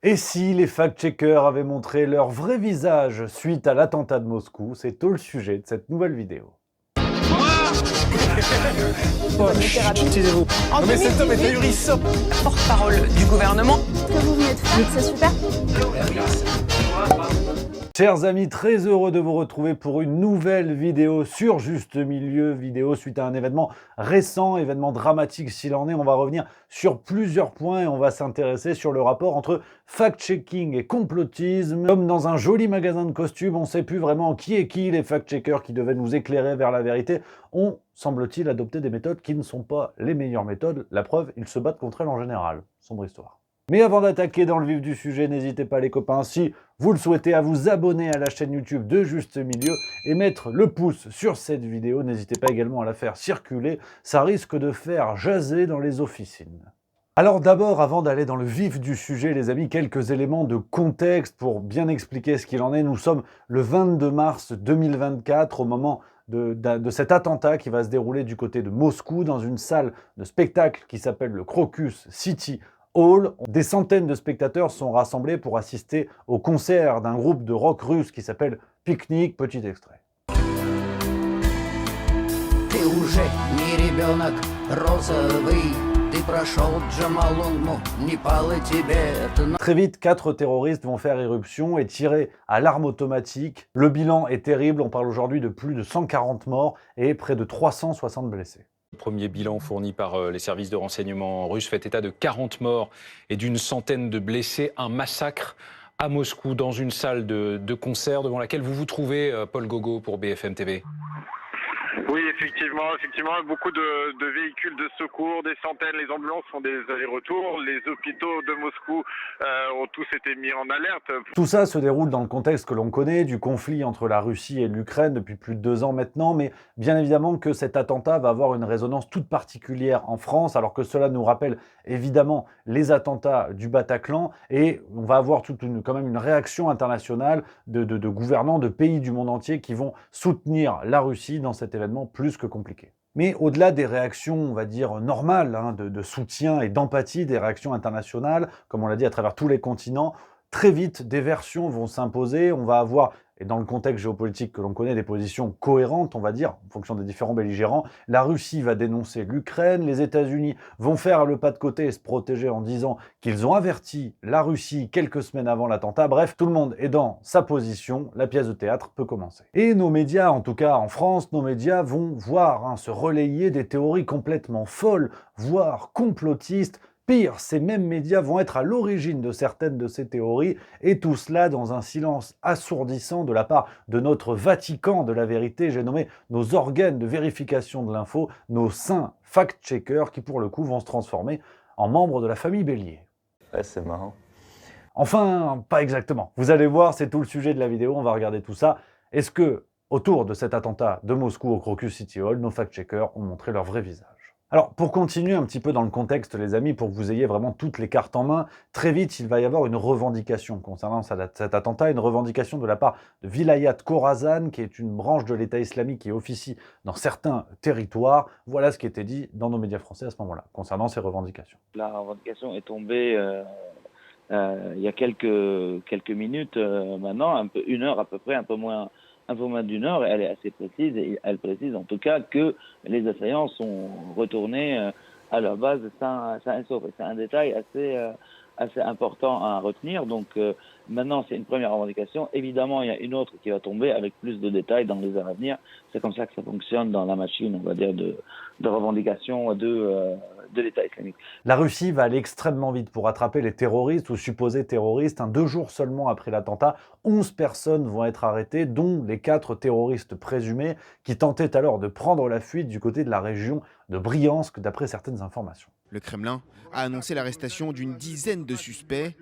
Et si les fact-checkers avaient montré leur vrai visage suite à l'attentat de Moscou, c'est tout le sujet de cette nouvelle vidéo. Taisez-vous. En Mais cet homme est 2018, ahurissant. porte-parole du gouvernement. Ce que vous venez de faire, c'est super. Chers amis, très heureux de vous retrouver pour une nouvelle vidéo sur Juste Milieu, vidéo suite à un événement récent, événement dramatique s'il en est. On va revenir sur plusieurs points et on va s'intéresser sur le rapport entre fact-checking et complotisme. Comme dans un joli magasin de costumes, on ne sait plus vraiment qui est qui, les fact-checkers qui devaient nous éclairer vers la vérité ont, semble-t-il, adopté des méthodes qui ne sont pas les meilleures méthodes. La preuve, ils se battent contre elles en général. Sombre histoire. Mais avant d'attaquer dans le vif du sujet, n'hésitez pas les copains, si vous le souhaitez, à vous abonner à la chaîne YouTube de Juste Milieu et mettre le pouce sur cette vidéo. N'hésitez pas également à la faire circuler, ça risque de faire jaser dans les officines. Alors d'abord, avant d'aller dans le vif du sujet, les amis, quelques éléments de contexte pour bien expliquer ce qu'il en est. Nous sommes le 22 mars 2024, au moment de cet attentat qui va se dérouler du côté de Moscou, dans une salle de spectacle qui s'appelle le Crocus City Hall. Des centaines de spectateurs sont rassemblés pour assister au concert d'un groupe de rock russe qui s'appelle Picnic. Petit extrait. Ты уже не ребенок розовый, ты прошел Джамалунгму, не пало тебе это. Très vite, 4 terroristes vont faire irruption et tirer à l'arme automatique. Le bilan est terrible, on parle aujourd'hui de plus de 140 morts et près de 360 blessés. Le premier bilan fourni par les services de renseignement russes fait état de 40 morts et d'une centaine de blessés. Un massacre à Moscou dans une salle de concert devant laquelle vous vous trouvez, Paul Gogo, pour BFM TV. Oui, effectivement, beaucoup de véhicules de secours, des centaines, les ambulances font des allers-retours, les hôpitaux de Moscou ont tous été mis en alerte. Tout ça se déroule dans le contexte que l'on connaît, du conflit entre la Russie et l'Ukraine depuis plus de 2 ans maintenant, mais bien évidemment que cet attentat va avoir une résonance toute particulière en France, alors que cela nous rappelle évidemment les attentats du Bataclan, et on va avoir quand même une réaction internationale de gouvernants de pays du monde entier qui vont soutenir la Russie dans cet événement plus que compliqué. Mais au-delà des réactions, on va dire, normales, de soutien et d'empathie, des réactions internationales, comme on l'a dit à travers tous les continents, très vite, des versions vont s'imposer. On va avoir, et dans le contexte géopolitique que l'on connaît, des positions cohérentes, on va dire, en fonction des différents belligérants. La Russie va dénoncer l'Ukraine, les États-Unis vont faire le pas de côté et se protéger en disant qu'ils ont averti la Russie quelques semaines avant l'attentat. Bref, tout le monde est dans sa position, la pièce de théâtre peut commencer. Et nos médias, en tout cas en France, nos médias vont voir se relayer des théories complètement folles, voire complotistes. Pire, ces mêmes médias vont être à l'origine de certaines de ces théories, et tout cela dans un silence assourdissant de la part de notre Vatican de la vérité, j'ai nommé nos organes de vérification de l'info, nos saints fact-checkers qui pour le coup vont se transformer en membres de la famille Bélier. Ouais, c'est marrant. Enfin, pas exactement. Vous allez voir, c'est tout le sujet de la vidéo, on va regarder tout ça. Est-ce que, autour de cet attentat de Moscou au Crocus City Hall, nos fact-checkers ont montré leur vrai visage? Alors, pour continuer un petit peu dans le contexte, les amis, pour que vous ayez vraiment toutes les cartes en main, très vite, il va y avoir une revendication concernant cet attentat, une revendication de la part de Vilayat Khorasan, qui est une branche de l'État islamique qui officie dans certains territoires. Voilà ce qui était dit dans nos médias français à ce moment-là, concernant ces revendications. La revendication est tombée il y a quelques minutes maintenant, une heure à peu près, un peu moins d'une heure. Elle est assez précise et elle précise en tout cas que les assaillants sont retournés à leur base sains et saufs. C'est un détail assez important à retenir. Donc maintenant, c'est une première revendication. Évidemment, il y a une autre qui va tomber avec plus de détails dans les heures à venir. C'est comme ça que ça fonctionne dans la machine, on va dire, de revendication de l'État islamique. La Russie va aller extrêmement vite pour attraper les terroristes ou supposés terroristes. 2 jours seulement après l'attentat, 11 personnes vont être arrêtées, dont les 4 terroristes présumés qui tentaient alors de prendre la fuite du côté de la région de Briansk, d'après certaines informations. Le Kremlin a annoncé l'arrestation d'une dizaine de suspects.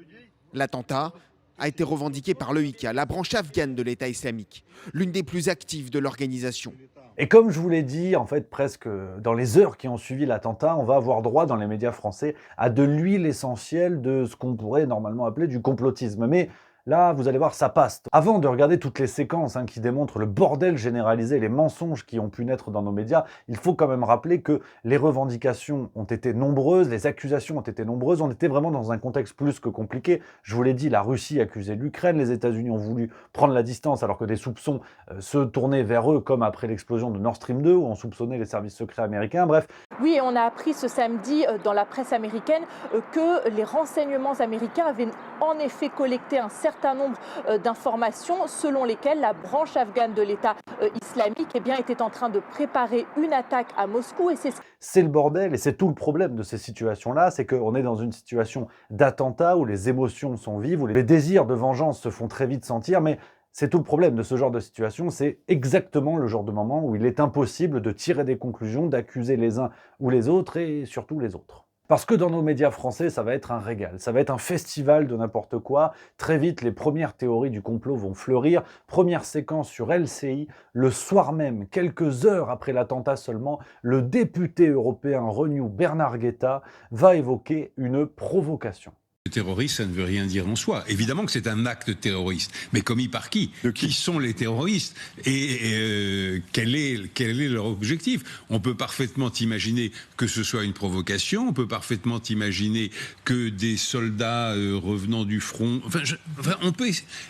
L'attentat a été revendiqué par l'EIK, la branche afghane de l'État islamique, l'une des plus actives de l'organisation. Et comme je vous l'ai dit, en fait, presque dans les heures qui ont suivi l'attentat, on va avoir droit dans les médias français à de l'huile essentielle de ce qu'on pourrait normalement appeler du complotisme. Mais Là, vous allez voir, ça passe. Avant de regarder toutes les séquences qui démontrent le bordel généralisé, les mensonges qui ont pu naître dans nos médias, il faut quand même rappeler que les revendications ont été nombreuses, les accusations ont été nombreuses, on était vraiment dans un contexte plus que compliqué. Je vous l'ai dit, la Russie accusait l'Ukraine, les États-Unis ont voulu prendre la distance alors que des soupçons se tournaient vers eux, comme après l'explosion de Nord Stream 2, où on soupçonnait les services secrets américains, bref. Oui, et on a appris ce samedi dans la presse américaine que les renseignements américains avaient en effet collecté un certain nombre d'informations selon lesquelles la branche afghane de l'État islamique était en train de préparer une attaque à Moscou. Et c'est le bordel et c'est tout le problème de ces situations-là, c'est qu'on est dans une situation d'attentat où les émotions sont vives, où les désirs de vengeance se font très vite sentir, mais c'est tout le problème de ce genre de situation, c'est exactement le genre de moment où il est impossible de tirer des conclusions, d'accuser les uns ou les autres et surtout les autres. Parce que dans nos médias français, ça va être un régal, ça va être un festival de n'importe quoi. Très vite, les premières théories du complot vont fleurir. Première séquence sur LCI, le soir même, quelques heures après l'attentat seulement, le député européen Renew Bernard Guetta va évoquer une provocation. Le terroriste, ça ne veut rien dire en soi. Évidemment que c'est un acte terroriste, mais commis par qui? Qui sont les terroristes? Et quel est leur objectif? On peut parfaitement imaginer que ce soit une provocation, on peut parfaitement imaginer que des soldats revenant du front... Enfin, on peut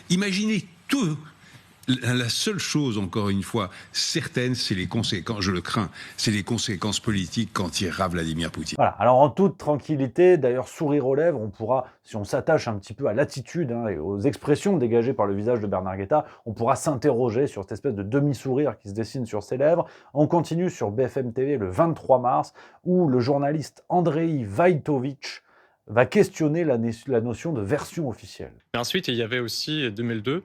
imaginer tout. La seule chose, encore une fois, certaine, c'est les conséquences, je le crains, c'est les conséquences politiques qu'en tirera Vladimir Poutine. Voilà, alors en toute tranquillité, d'ailleurs sourire aux lèvres, on pourra, si on s'attache un petit peu à l'attitude et aux expressions dégagées par le visage de Bernard Guetta, on pourra s'interroger sur cette espèce de demi-sourire qui se dessine sur ses lèvres. On continue sur BFM TV le 23 mars, où le journaliste Andrei Vaitovitch va questionner la notion de version officielle. Et ensuite, il y avait aussi 2002,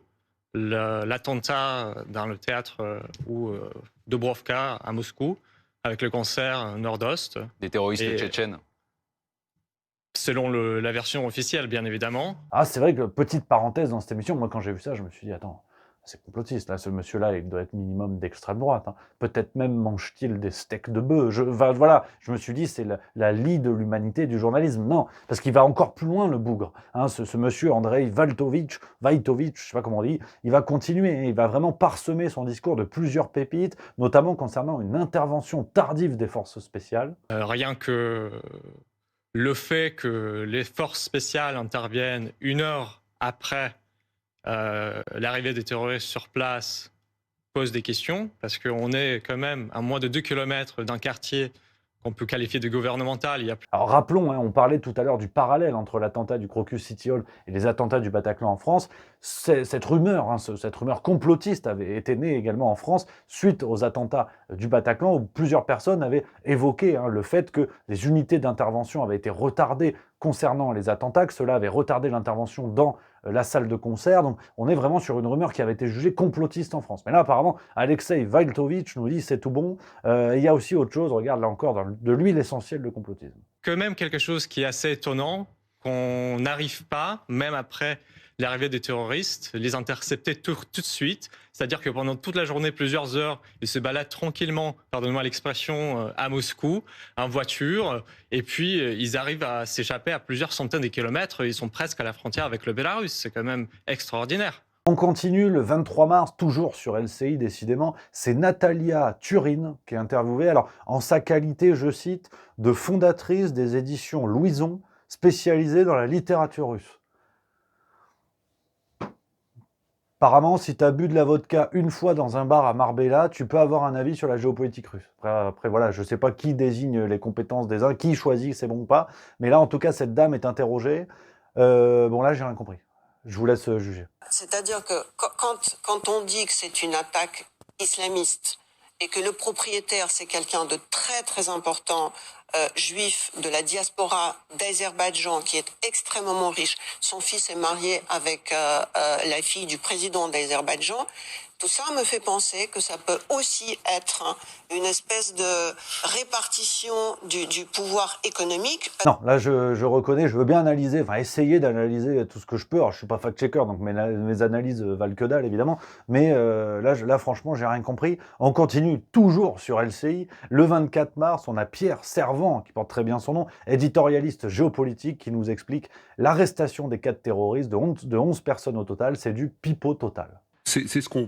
l'attentat dans le théâtre Dubrovka à Moscou, avec le concert Nord-Ost. Des terroristes tchétchènes. Selon la version officielle, bien évidemment. Ah, c'est vrai que, petite parenthèse dans cette émission, moi quand j'ai vu ça, je me suis dit, attends, c'est complotiste, là, ce monsieur-là, il doit être minimum d'extrême droite. Peut-être même mange-t-il des steaks de bœuf. Voilà, je me suis dit, c'est la lie de l'humanité du journalisme. Non, parce qu'il va encore plus loin, le bougre. Ce monsieur, Andrei Vaitovitch, je sais pas comment on dit, il va continuer, il va vraiment parsemer son discours de plusieurs pépites, notamment concernant une intervention tardive des forces spéciales. Rien que le fait que les forces spéciales interviennent 1 heure après l'arrivée des terroristes sur place pose des questions, parce qu'on est quand même à moins de 2 km d'un quartier qu'on peut qualifier de gouvernemental. Alors rappelons, on parlait tout à l'heure du parallèle entre l'attentat du Crocus City Hall et les attentats du Bataclan en France. Cette rumeur complotiste avait été née également en France suite aux attentats du Bataclan, où plusieurs personnes avaient évoqué le fait que les unités d'intervention avaient été retardées concernant les attentats, que cela avait retardé l'intervention dans la salle de concert. Donc on est vraiment sur une rumeur qui avait été jugée complotiste en France. Mais là, apparemment, Alexei Vaitovitch nous dit c'est tout bon. Il y a aussi autre chose, regarde là encore, de l'huile essentielle de complotisme. Quand même quelque chose qui est assez étonnant, qu'on n'arrive pas, même après l'arrivée des terroristes, les intercepter tout de suite. C'est-à-dire que pendant toute la journée, plusieurs heures, ils se baladent tranquillement, pardonnez-moi l'expression, à Moscou, en voiture, et puis ils arrivent à s'échapper à plusieurs centaines de kilomètres, ils sont presque à la frontière avec le Bélarus. C'est quand même extraordinaire. On continue le 23 mars, toujours sur LCI décidément, c'est Natalia Turin qui est interviewée, alors en sa qualité, je cite, de fondatrice des éditions Louison, spécialisée dans la littérature russe. Apparemment, si tu as bu de la vodka une fois dans un bar à Marbella, tu peux avoir un avis sur la géopolitique russe. Après voilà, je ne sais pas qui désigne les compétences des uns, qui choisit c'est bon ou pas, mais là, en tout cas, cette dame est interrogée. Bon, là, j'ai rien compris. Je vous laisse juger. C'est-à-dire que quand on dit que c'est une attaque islamiste et que le propriétaire, c'est quelqu'un de très très important, juif de la diaspora d'Azerbaïdjan, qui est extrêmement riche. Son fils est marié avec la fille du président d'Azerbaïdjan. Tout ça me fait penser que ça peut aussi être une espèce de répartition du pouvoir économique. Non, là je reconnais, je veux bien analyser, essayer d'analyser tout ce que je peux. Alors je suis pas fact-checker, donc mes analyses valent que dalle évidemment. Mais là franchement, j'ai rien compris. On continue toujours sur LCI. Le 24 mars, on a Pierre Servan Servan, qui porte très bien son nom, éditorialiste géopolitique, qui nous explique l'arrestation des 4 terroristes de 11 personnes au total, c'est du pipeau total. C'est ce qu'on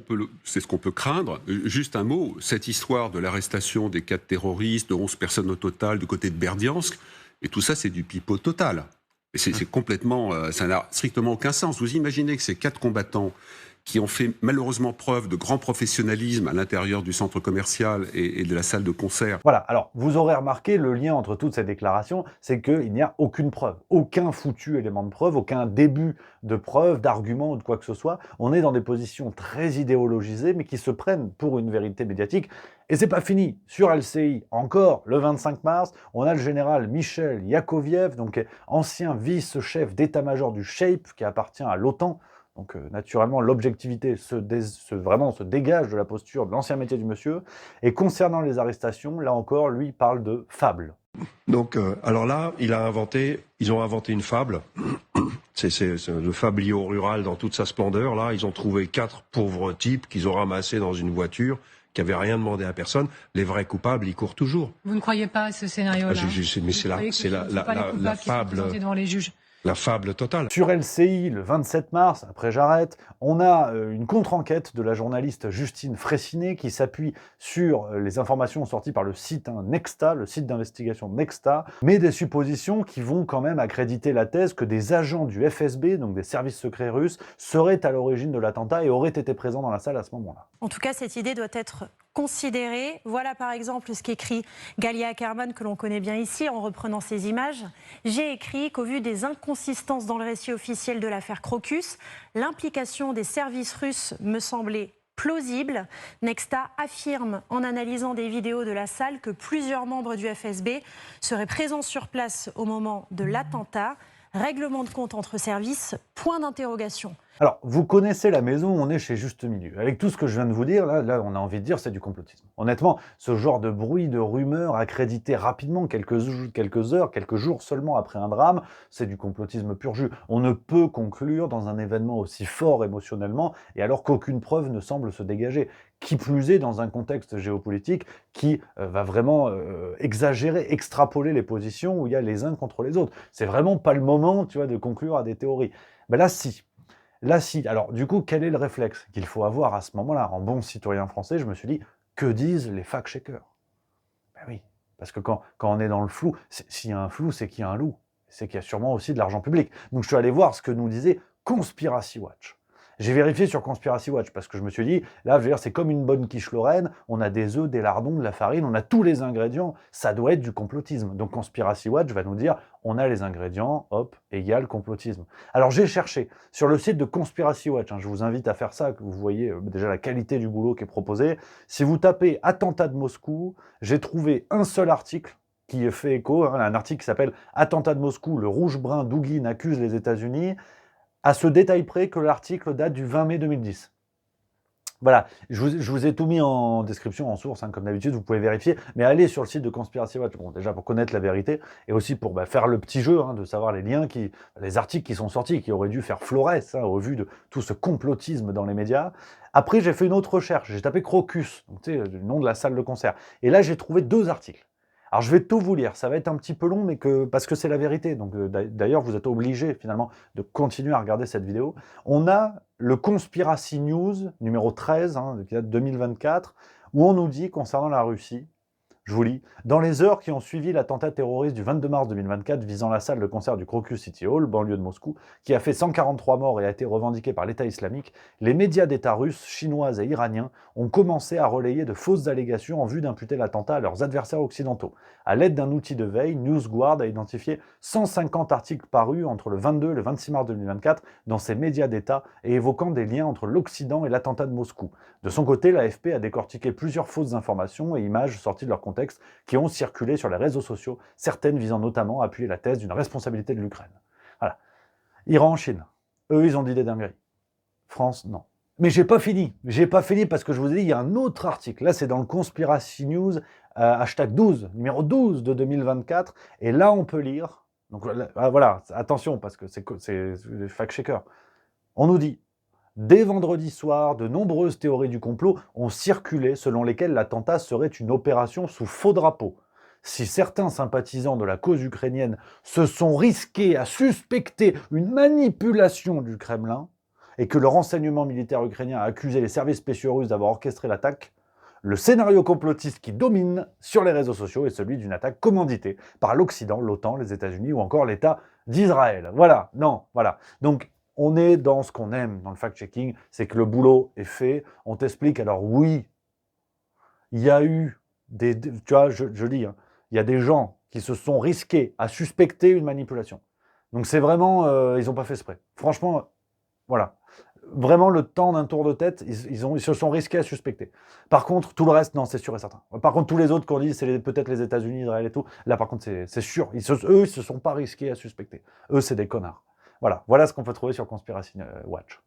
peut craindre. Juste un mot, cette histoire de l'arrestation des 4 terroristes, de 11 personnes au total, du côté de Berdiansk, et tout ça, c'est du pipeau total. C'est complètement... ça n'a strictement aucun sens. Vous imaginez que ces 4 combattants qui ont fait malheureusement preuve de grand professionnalisme à l'intérieur du centre commercial et de la salle de concert. Voilà, alors vous aurez remarqué, le lien entre toutes ces déclarations, c'est qu'il n'y a aucune preuve, aucun foutu élément de preuve, aucun début de preuve, d'argument ou de quoi que ce soit. On est dans des positions très idéologisées, mais qui se prennent pour une vérité médiatique. Et c'est pas fini. Sur LCI, encore, le 25 mars, on a le général Michel Yakoviev, donc ancien vice-chef d'état-major du SHAPE, qui appartient à l'OTAN. Donc naturellement, l'objectivité vraiment se dégage de la posture de l'ancien métier du monsieur. Et concernant les arrestations, là encore, lui parle de fable. Donc, alors là, ils ont inventé une fable. C'est le fabliau rural dans toute sa splendeur. Là, ils ont trouvé 4 pauvres types qu'ils ont ramassés dans une voiture, qui n'avaient rien demandé à personne. Les vrais coupables, ils courent toujours. Vous ne croyez pas à ce scénario-là? Mais c'est la fable. Devant les juges. La fable totale. Sur LCI, le 27 mars, après j'arrête, on a une contre-enquête de la journaliste Justine Fraissinet qui s'appuie sur les informations sorties par le site Nexta, le site d'investigation Nexta, mais des suppositions qui vont quand même accréditer la thèse que des agents du FSB, donc des services secrets russes, seraient à l'origine de l'attentat et auraient été présents dans la salle à ce moment-là. En tout cas, cette idée doit être considérée. Voilà par exemple ce qu'écrit Galia Ackerman, que l'on connaît bien ici, en reprenant ces images. J'ai écrit qu'au vu des inconsistances dans le récit officiel de l'affaire Crocus, l'implication des services russes me semblait plausible. Nexta affirme, en analysant des vidéos de la salle, que plusieurs membres du FSB seraient présents sur place au moment de l'attentat. Règlement de compte entre services, point d'interrogation. Alors, vous connaissez la maison, on est chez Juste Milieu. Avec tout ce que je viens de vous dire, là on a envie de dire c'est du complotisme. Honnêtement, ce genre de bruit, de rumeur, accrédité rapidement, quelques heures, quelques jours seulement après un drame, c'est du complotisme pur jus. On ne peut conclure dans un événement aussi fort émotionnellement, et alors qu'aucune preuve ne semble se dégager. Qui plus est dans un contexte géopolitique qui va vraiment exagérer, extrapoler les positions où il y a les uns contre les autres. C'est vraiment pas le moment, tu vois, de conclure à des théories. Ben là, si. Là, si. Alors, du coup, quel est le réflexe qu'il faut avoir à ce moment-là? En bon citoyen français, je me suis dit, que disent les fact-checkers? Ben oui, parce que quand on est dans le flou, s'il y a un flou, c'est qu'il y a un loup. C'est qu'il y a sûrement aussi de l'argent public. Donc, je suis allé voir ce que nous disait Conspiracy Watch. J'ai vérifié sur Conspiracy Watch parce que je me suis dit, là, je veux dire, c'est comme une bonne quiche lorraine, on a des œufs, des lardons, de la farine, on a tous les ingrédients, ça doit être du complotisme. Donc Conspiracy Watch va nous dire, on a les ingrédients, hop, égale complotisme. Alors j'ai cherché sur le site de Conspiracy Watch, je vous invite à faire ça, que vous voyez déjà la qualité du boulot qui est proposé. Si vous tapez attentat de Moscou, j'ai trouvé un seul article qui fait écho, un article qui s'appelle Attentat de Moscou, le rouge-brun Douguin accuse les États-Unis, à ce détail près que l'article date du 20 mai 2010. Voilà, je vous ai tout mis en description, en source, comme d'habitude, vous pouvez vérifier, mais allez sur le site de Conspiracy Watch, bon, déjà pour connaître la vérité, et aussi pour faire le petit jeu, de savoir les liens, les articles qui sont sortis, qui auraient dû faire florès, au vu de tout ce complotisme dans les médias. Après, j'ai fait une autre recherche, j'ai tapé Crocus, donc, tu sais, le nom de la salle de concert, et là, j'ai trouvé 2 articles. Alors je vais tout vous lire, ça va être un petit peu long, mais parce que c'est la vérité. Donc d'ailleurs, vous êtes obligés finalement de continuer à regarder cette vidéo. On a le Conspiracy News numéro 13, qui date de 2024, où on nous dit concernant la Russie, je vous lis, dans les heures qui ont suivi l'attentat terroriste du 22 mars 2024 visant la salle de concert du Crocus City Hall, banlieue de Moscou, qui a fait 143 morts et a été revendiqué par l'État islamique, les médias d'État russes, chinois et iraniens ont commencé à relayer de fausses allégations en vue d'imputer l'attentat à leurs adversaires occidentaux. À l'aide d'un outil de veille, NewsGuard a identifié 150 articles parus entre le 22 et le 26 mars 2024 dans ces médias d'État et évoquant des liens entre l'Occident et l'attentat de Moscou. De son côté, l'AFP a décortiqué plusieurs fausses informations et images sorties de leur contexte qui ont circulé sur les réseaux sociaux, certaines visant notamment à appuyer la thèse d'une responsabilité de l'Ukraine. Voilà. Iran, Chine. Eux, ils ont dit des dingueries. France, non. Mais j'ai pas fini parce que je vous ai dit, il y a un autre article. Là, c'est dans le Conspiracy News, hashtag 12, numéro 12 de 2024. Et là, on peut lire. Donc voilà, attention, parce que c'est des fact-checkers. On nous dit, dès vendredi soir, de nombreuses théories du complot ont circulé selon lesquelles l'attentat serait une opération sous faux drapeau. si certains sympathisants de la cause ukrainienne se sont risqués à suspecter une manipulation du Kremlin et que le renseignement militaire ukrainien a accusé les services spéciaux russes d'avoir orchestré l'attaque, le scénario complotiste qui domine sur les réseaux sociaux est celui d'une attaque commanditée par l'Occident, l'OTAN, les États-Unis ou encore l'État d'Israël. Voilà, non, voilà. Donc, on est dans ce qu'on aime dans le fact-checking, c'est que le boulot est fait. On t'explique, alors oui, il y a eu tu vois, je lis, hein, il y a des gens qui se sont risqués à suspecter une manipulation. Donc c'est vraiment, ils n'ont pas fait exprès. Franchement, voilà. Vraiment, le temps d'un tour de tête, ils se sont risqués à suspecter. Par contre, tout le reste, non, c'est sûr et certain. Par contre, tous les autres qu'on dit, c'est peut-être les États-Unis, Israël et tout. Là, par contre, c'est sûr. Eux, ils se sont pas risqués à suspecter. Eux, c'est des connards. Voilà ce qu'on peut trouver sur Conspiracy Watch.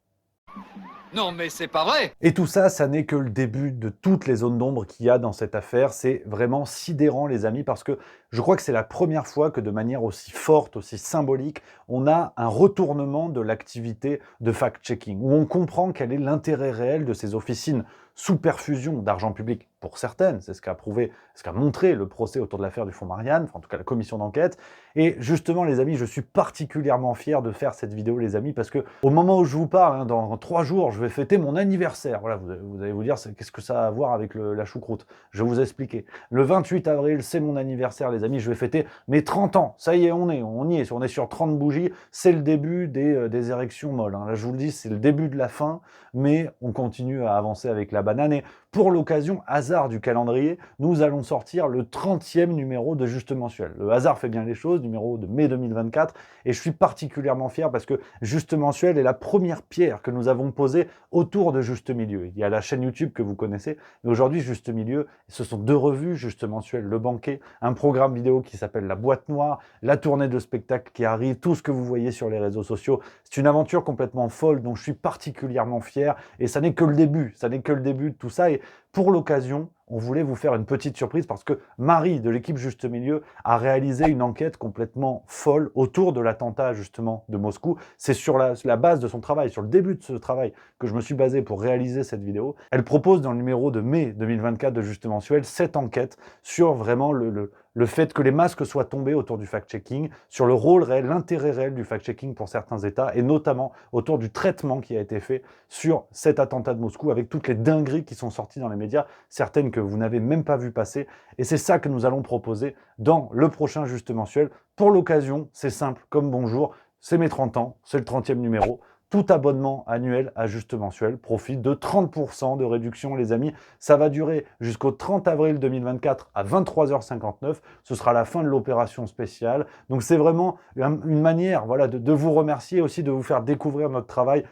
Non mais c'est pas vrai! Et tout ça, ça n'est que le début de toutes les zones d'ombre qu'il y a dans cette affaire. C'est vraiment sidérant, les amis, parce que je crois que c'est la première fois que de manière aussi forte, aussi symbolique, on a un retournement de l'activité de fact-checking, où on comprend quel est l'intérêt réel de ces officines sous perfusion d'argent public, pour certaines, c'est ce qu'a prouvé, ce qu'a montré le procès autour de l'affaire du fonds Marianne, enfin en tout cas la commission d'enquête. Et justement, les amis, je suis particulièrement fier de faire cette vidéo, les amis, parce que au moment où je vous parle, hein, dans 3 jours, je vais fêter mon anniversaire. Voilà, vous allez vous dire, qu'est-ce que ça a à voir avec la choucroute? Je vais vous expliquer. Le 28 avril, c'est mon anniversaire, les amis, je vais fêter mes 30 ans. Ça y est, on y est sur 30 bougies, c'est le début des érections molles. Hein. Là, je vous le dis, c'est le début de la fin, mais on continue à avancer avec la banane. Et pour l'occasion, hasard du calendrier, nous allons sortir le 30e numéro de Juste Mensuel. Le hasard fait bien les choses, numéro de mai 2024, et je suis particulièrement fier parce que Juste Mensuel est la première pierre que nous avons posée autour de Juste Milieu. Il y a la chaîne YouTube que vous connaissez, mais aujourd'hui, Juste Milieu, ce sont 2 revues, Juste Mensuel, Le Banquet, un programme vidéo qui s'appelle La Boîte Noire, la tournée de spectacle qui arrive, tout ce que vous voyez sur les réseaux sociaux. C'est une aventure complètement folle dont je suis particulièrement fier, et ça n'est que le début, de tout ça. Et pour l'occasion, on voulait vous faire une petite surprise parce que Marie de l'équipe Juste Milieu a réalisé une enquête complètement folle autour de l'attentat justement de Moscou. C'est sur la base de son travail, sur le début de ce travail que je me suis basé pour réaliser cette vidéo. Elle propose dans le numéro de mai 2024 de Juste Mensuel cette enquête sur vraiment le fait que les masques soient tombés autour du fact-checking, sur le rôle réel, l'intérêt réel du fact-checking pour certains États, et notamment autour du traitement qui a été fait sur cet attentat de Moscou, avec toutes les dingueries qui sont sorties dans les médias, certaines que vous n'avez même pas vu passer. Et c'est ça que nous allons proposer dans le prochain Juste Mensuel. Pour l'occasion, c'est simple comme bonjour, c'est mes 30 ans, c'est le 30e numéro. Tout abonnement annuel à Juste Mensuel profite de 30% de réduction, les amis. Ça va durer jusqu'au 30 avril 2024 à 23h59. Ce sera la fin de l'opération spéciale. Donc c'est vraiment une manière, voilà, de vous remercier, aussi de vous faire découvrir notre travail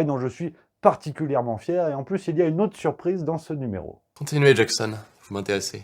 dont je suis particulièrement fier. Et en plus, il y a une autre surprise dans ce numéro. Continuez, Jackson, vous m'intéressez.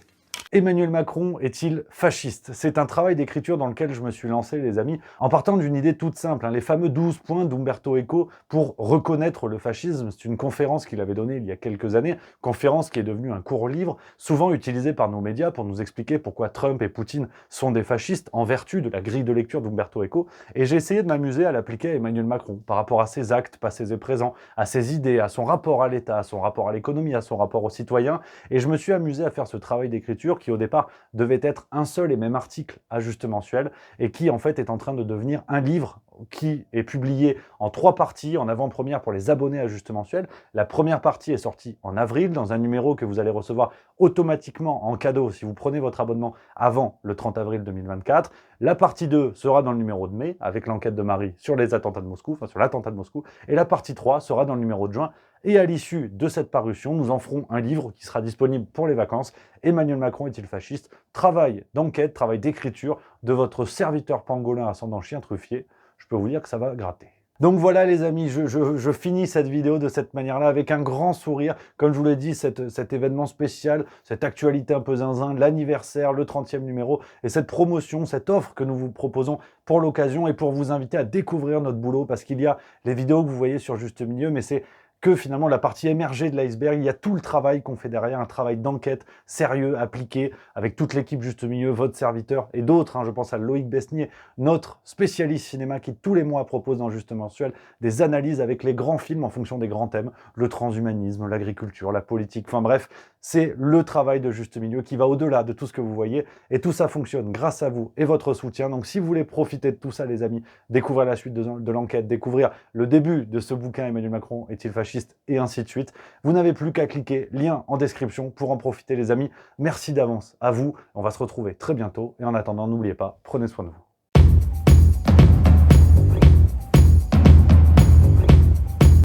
Emmanuel Macron est-il fasciste? C'est un travail d'écriture dans lequel je me suis lancé, les amis, en partant d'une idée toute simple, hein, les fameux 12 points d'Umberto Eco pour reconnaître le fascisme. C'est une conférence qu'il avait donnée il y a quelques années, conférence qui est devenue un court livre, souvent utilisé par nos médias pour nous expliquer pourquoi Trump et Poutine sont des fascistes en vertu de la grille de lecture d'Umberto Eco. Et j'ai essayé de m'amuser à l'appliquer à Emmanuel Macron, par rapport à ses actes passés et présents, à ses idées, à son rapport à l'État, à son rapport à l'économie, à son rapport aux citoyens. Et je me suis amusé à faire ce travail d'écriture qui au départ devait être un seul et même article à Juste Mensuel et qui en fait est en train de devenir un livre qui est publié en 3 parties, en avant-première pour les abonnés à Juste Mensuel. La première partie est sortie en avril dans un numéro que vous allez recevoir automatiquement en cadeau si vous prenez votre abonnement avant le 30 avril 2024. La partie 2 sera dans le numéro de mai avec l'enquête de Marie sur les attentats de Moscou, enfin sur l'attentat de Moscou, et la partie 3 sera dans le numéro de juin. Et à l'issue de cette parution, nous en ferons un livre qui sera disponible pour les vacances. Emmanuel Macron est-il fasciste? Travail d'enquête, travail d'écriture de votre serviteur pangolin ascendant chien truffier. Je peux vous dire que ça va gratter. Donc voilà les amis, je finis cette vidéo de cette manière-là avec un grand sourire. Comme je vous l'ai dit, cet événement spécial, cette actualité un peu zinzin, l'anniversaire, le 30e numéro et cette promotion, cette offre que nous vous proposons pour l'occasion et pour vous inviter à découvrir notre boulot parce qu'il y a les vidéos que vous voyez sur Juste Milieu, mais c'est que finalement la partie émergée de l'iceberg, il y a tout le travail qu'on fait derrière, un travail d'enquête sérieux, appliqué, avec toute l'équipe Juste Milieu, votre serviteur et d'autres. Hein, je pense à Loïc Besnier, notre spécialiste cinéma qui tous les mois propose dans Juste Mensuel des analyses avec les grands films en fonction des grands thèmes, le transhumanisme, l'agriculture, la politique, enfin bref, c'est le travail de Juste Milieu qui va au-delà de tout ce que vous voyez et tout ça fonctionne grâce à vous et votre soutien. Donc si vous voulez profiter de tout ça les amis, découvrir la suite de l'enquête, découvrir le début de ce bouquin Emmanuel Macron est-il fasciste et ainsi de suite. Vous n'avez plus qu'à cliquer, lien en description pour en profiter les amis. Merci d'avance à vous, on va se retrouver très bientôt et en attendant n'oubliez pas, prenez soin de vous.